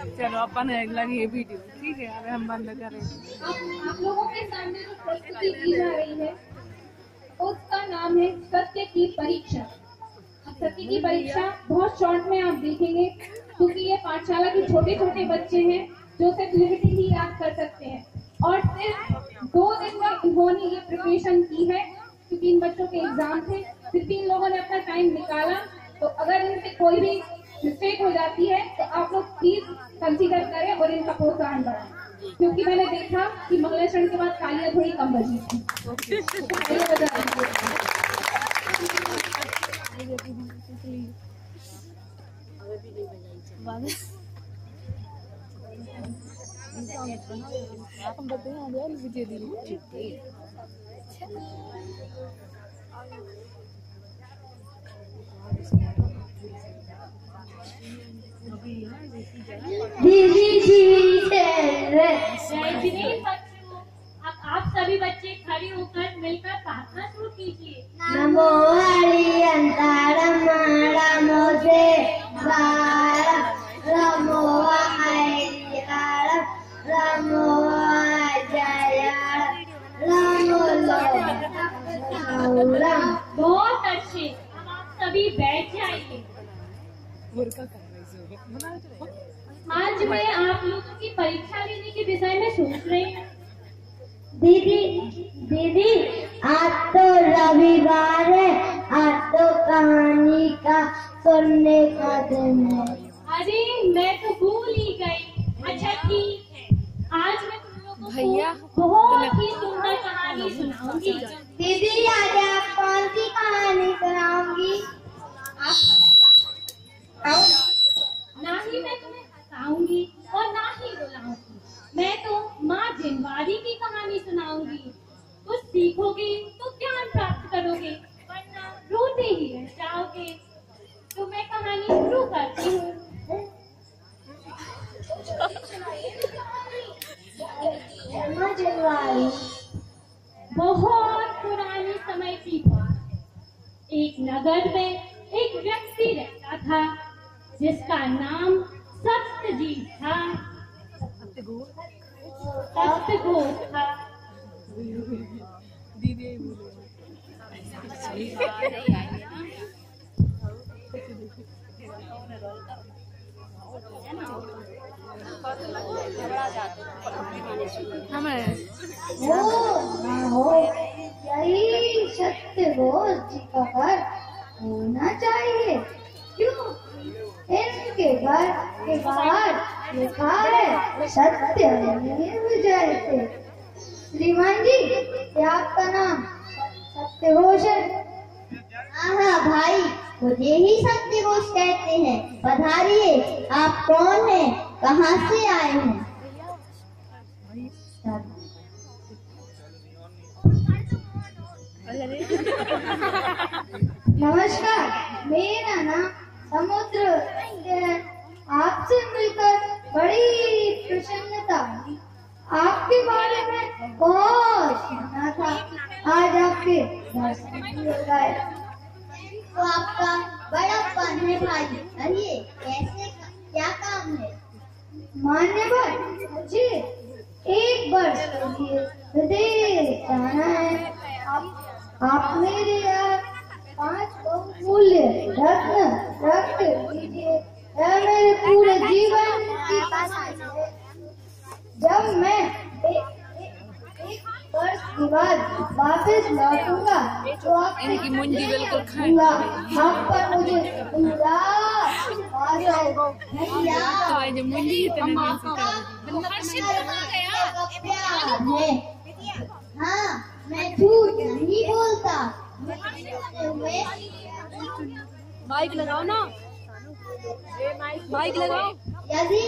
चलो अपन लगी वीडियो, ठीक है, अभी हम बंद करें। आप लोगों के सामने जो प्रस्तुति की जा रही है उसका नाम है सत्य की परीक्षा। सत्य की परीक्षा बहुत शॉर्ट में आप देखेंगे, क्योंकि ये पाठशाला के छोटे छोटे बच्चे हैं जो सिर्फ लिमिटेड ही याद कर सकते हैं, और सिर्फ 2 दिन में इन्होंने ये प्रिपरेशन की है, क्योंकि इन बच्चों के एग्जाम थे। फिर भी इन लोगों ने अपना टाइम निकाला। तो अगर इनसे कोई भी मिस्टेक हो जाती है तो आप लोग प्लीज कंसीडर करें और इनका प्रोत्साहन बढ़ाएं, क्योंकि मैंने देखा कि मंगलेशरण के बाद तालियां थोड़ी कम बजी थी। आप सभी बच्चे खड़े होकर मिलकर प्रार्थना शुरू कीजिए। नमो हरि अंतरम नमो से नमो हरिहरम नमो जय नमो। बहुत अच्छे, अब आप सभी बैठ जाइए। आज मैं आप लोगों की परीक्षा लेने के विषय में सोच रही हूँ। दीदी आज तो रविवार है, आज तो कहानी का सुनने का दिन है। अरे मैं तो भूल ही गई। अच्छा ठीक है, आज मैं तुम लोगों को बहुत ही सुंदर कहानी सुनाऊंगी। दीदी आज आप कौन सी कहानी सुनाऊंगी? ना ही मैं तुम्हें हंसाऊंगी और ना ही रुलाऊंगी। मैं तो माँ जिनवारी की कहानी सुनाऊंगी। कुछ सीखोगे तो ज्ञान प्राप्त करोगे, वरना रोते ही रह जाओगे। तो मैं कहानी शुरू करती हूँ। माँ जिनवारी। बहुत पुराने समय की बात। एक नगर में एक व्यक्ति रहता था जिसका नाम सत्यजीत था। सत्यघोष था। यही सत्यघोष जी का घर होना चाहिए। क्यों? इनके घर के बाहर लिखा है सत्य जयते। श्रीमान जी, क्या आपका नाम सत्यघोष है? हाँ भाई, मुझे ही सत्यघोष कहते हैं। पधारिए, आप कौन हैं, कहाँ से आए हैं? नमस्कार, मेरा नाम समुद्र है। आपसे मिलकर बड़ी प्रसन्नता हुई। आपके बारे में बहुत सुना था, आज आपके दर्शन भी हो गए। तो आपका बड़ा फन है भाई। कहिए, कैसे क्या काम है? मान्यवर, मुझे 1 वर्ष के लिए विदेश जाना है। आप मेरे यहाँ 5 बहुमूल्य रत्न रख दीजिए। यह मेरे पूरे जीवन की कमाई है। जब मैं 1 वर्ष के बाद वापस लौटूंगा तो आपकी मुंडी बिल्कुल खाऊंगा। आप पर मुझे पूरा हाँ, मैं झूठ नहीं बोलता। माइक लगाओ ना, माइक लगाओ। यदि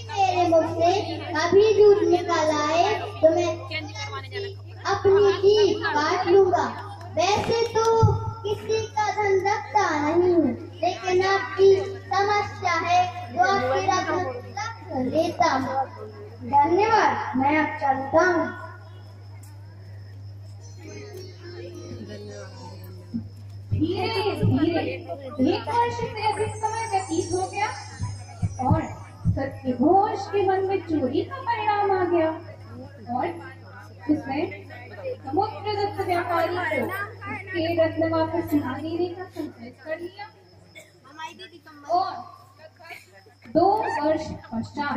मेरे मुख से कभी झूठ निकल आए तो मैं अपनी जीभ काट लूंगा। वैसे तो किसी का धन रखता नहीं हूँ, लेकिन आपकी समस्या है जो आपकी रख लेता हूँ। धन्यवाद, मैं अब चलता हूँ। धीरे धीरे 1 वर्ष से अधिक समय व्यतीत हो गया और सत्यघोष के मन में चोरी का परिणाम आ गया और उसने समुद्रगुप्त व्यापारी को उसके रत्न वापस ना देने का संकल्प कर लिया। और 2 वर्ष पश्चात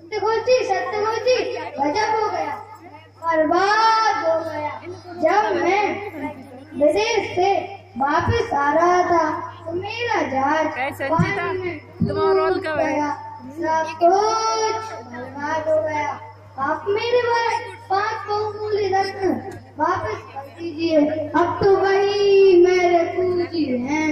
सत्यघोष जी गजब हो गया, बर्बाद हो गया। जब मैं विदेश से वापस आ रहा था तो मेरा जहाज पानी में डूब गया, सब कुछ बर्बाद हो गया। आप मेरे 5 बहुमूल्य रत्न वापस कर दीजिए, अब तो वही मेरे पूंजी हैं।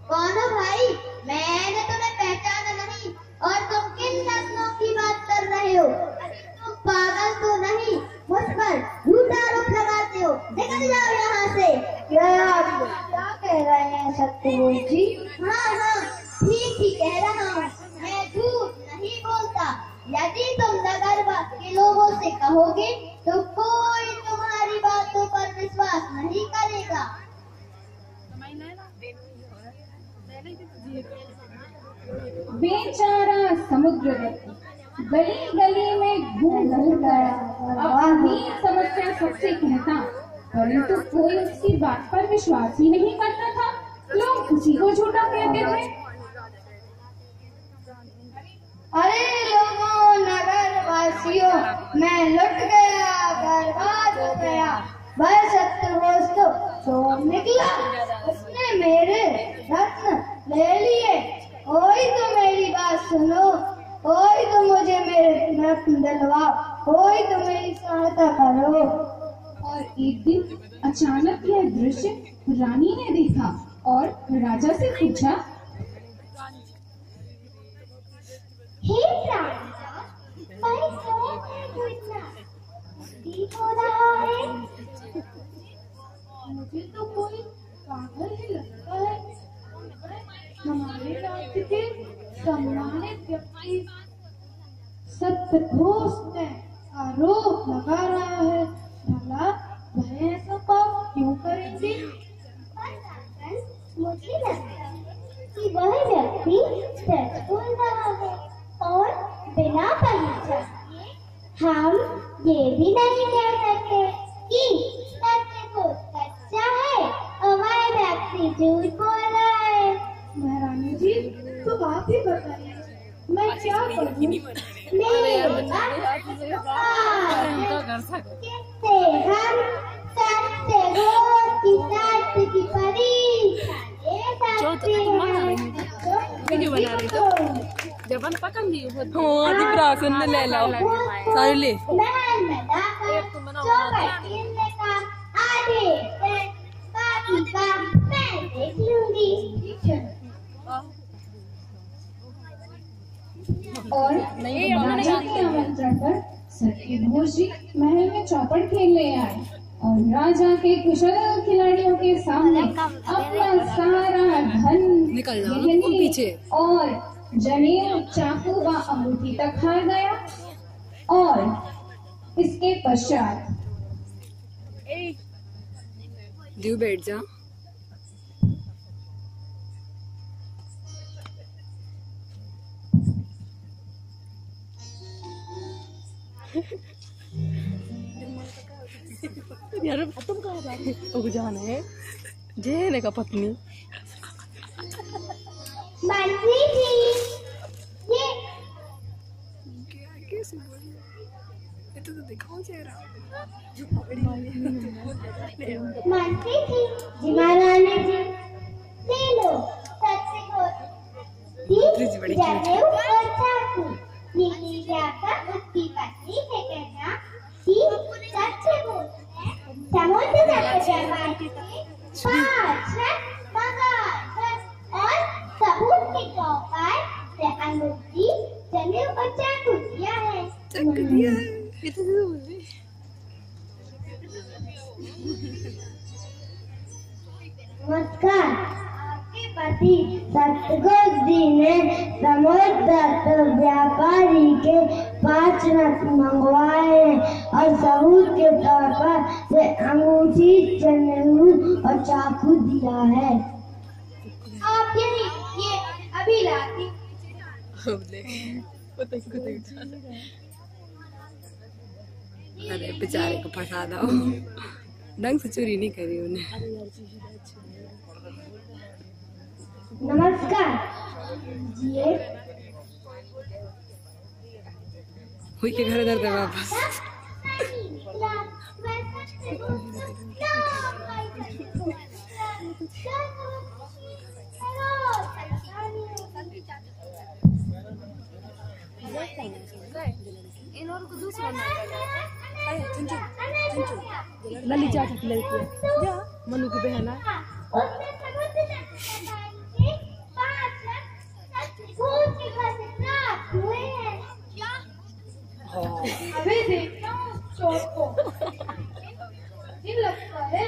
कौन हो भाई? मैंने तुम्हें पहचाना नहीं और तुम किन रत्नों की बात कर रहे हो? तुम पागल तो नहीं? मुझ पर झूठा आरोप लगाते हो, निकल जाओ यहाँ से। क्या कह रहे हैं सत्यघोष जी? हाँ, ठीक ही कह रहा हूँ, मैं झूठ नहीं बोलता। यदि तुम नगर के लोगों से कहोगे तो कोई तुम्हारी बातों पर विश्वास नहीं करेगा। बेचारा समुद्रगुप्त गली गली में घूम गया, अपनी समस्या सबसे कहता, परंतु कोई उसकी बात पर विश्वास ही नहीं करता था। लोग उसी को झूठा कहते थे। अरे लोगों, नगर वासियों, मैं लुट गया, बर्बाद हो गया। वह सत्यघोष तो चोर निकला, उसने मेरे रत्न ले लिए। कोई तो मेरी बात सुनो, कोई तो मुझे मेरे रत्न दिलवाओ, कोई तो मेरी सहायता करो। और एक दिन अचानक यह दृश्य रानी ने देखा और राजा से पूछा, हे राजा, पर क्यों है इतना ठीक हो रहा है? मुझे तो कोई पागल ही लगता है। हमारे राज्य के सम्मानित व्यक्ति सत्यघोष ने आरोप लगा रहा है, भला वह ऐसा पाप क्यों करेंगे? मुझे लगता है कि वह व्यक्ति सच बोल रहा है और बिना परिचय के हम ये भी नहीं कह सकते कि सत्यघोष सच्चा है और वह व्यक्ति झूठ बोल रहा है। महारानी जी, तो आप ही बताइए, मैं क्या करूं? जिससे हम सत्यघोष की सत्य की परीक्षा ले सकते हैं। जबन पकड़ ली हो दिखरा सुन ले लो सारे ले महल में जाकर चौखट गिनने का आधे से बाकी का मैं देख लूंगी। और राजा के आमंत्रण पर सत्यघोष जी महल में चौपड़ खेलने आए और राजा के कुशल खिलाड़ियों के सामने अपना सारा धन, गहने और जनेऊ, चाकू व अंगूठी तक हार गया। और इसके पश्चात दीव बैठ जा। यार तुम कहाँ जा रहे हो? जान है जेने का पत्नी। मंत्री जी, ये कैसे बोली? ये तो दिखाओ चेहरा। मंत्री जी, महारानी जी, ले लो सत्यघोष की जनेऊ और चाकू। नीति जाकर उसकी पत्नी से कहना कि सत्यघोष ने समुद्र व्यापारी से 5 रत्न मंगाए और सबूत के तौर पर से अंगूठी, जनेऊ और चाकू दिया है। नमस्कार, आपके पति सत्यघोष जी ने समुद्र व्यापारी के 5 रत्न मंगवाए और सबूत के तौर पर से अंगूठी, चंदन और चाकू दिया है। आप यही ये अभी लाती। अरे बेचारे को फंसा दो, ढंग से चोरी नहीं करी उन्हें। नमस्कार जी, हुई के घर दर्द वापस। लली चाचा की लड़की है, मनु की बहन है। अभी देखता हूँ चोर को। मुझे लगता है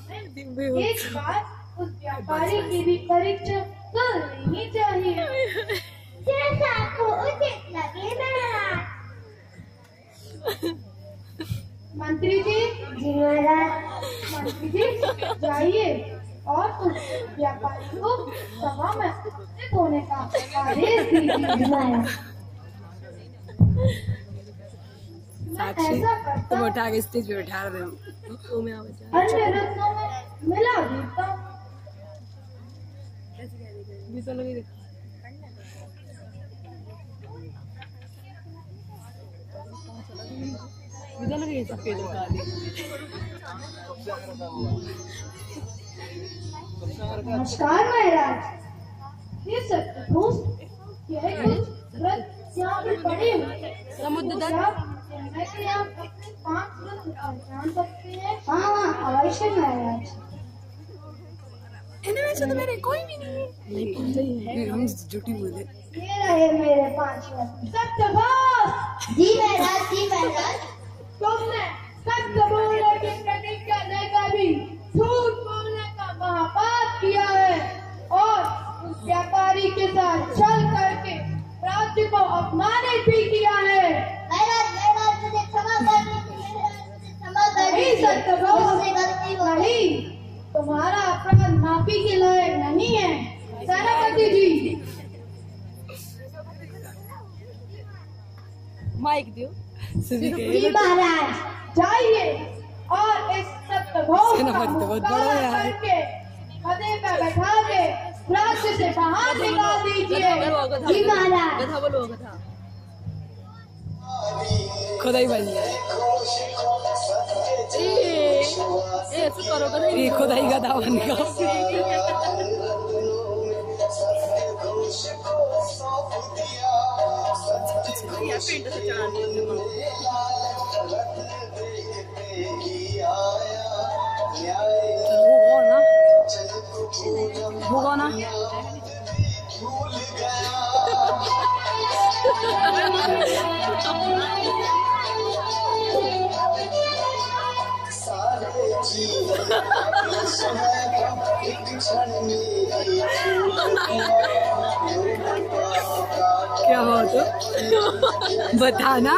कि एक बार उस व्यापारी की भी परीक्षा कर लेनी चाहिए। जैसा आपको उचित लगे महाराज। मंत्री जी, जी महाराज। मंत्री जी जाइए और उस व्यापारी को सभा में उपस्थित होने का आदेश दीजिए। साक्षी ऐसा करता तुम उठा के स्टेज पे बैठा रहे हो। अन्य रत्नों में मिला देता। नमस्कार महाराज। ये सत्यघोष, यह कुछ रत्न यहाँ पे पड़े हुए मैं तो यहाँ अपने 5 रत्न पहचान सकते हैं। हाँ अवश्य महाराज। इनमें से तो मेरे कोई भी नहीं है। हम झूठी बोले। ये रहे मेरे 5 रत्न। सत्यघोष, जी महाराज, जी महाराज। तुमने सत्य बोलने की प्रतिज्ञा देकर भी झूठ बोलने का महापाप किया है और उस व्यापारी के साथ छल करके राज्य को अपमानित भी किया है। महाराज मुझे क्षमा कर दीजिए, मुझे क्षमा कर नहीं दीजिए। सत्यघोष, मुझसे गलती हो गई। नहीं, तुम्हारा अपराध माफी के लायक नहीं है। सेनापति जी, माइक दियो। जी महाराज। जाइए और इस सत्यघोष का सेनापति तो बहुत बड़ा है मुकाबला यार। करके गधे पे बैठा के राज्य से बाहर निकाल दीजिए। जी महाराज। गधा बोलो, गधा। खुदाई बन जाए। ऐसे करो गधा। ये खुदाई गधा बन गया। पेंट से चढ़ा दिया। होगा ना। क्या हुआ तो बताना।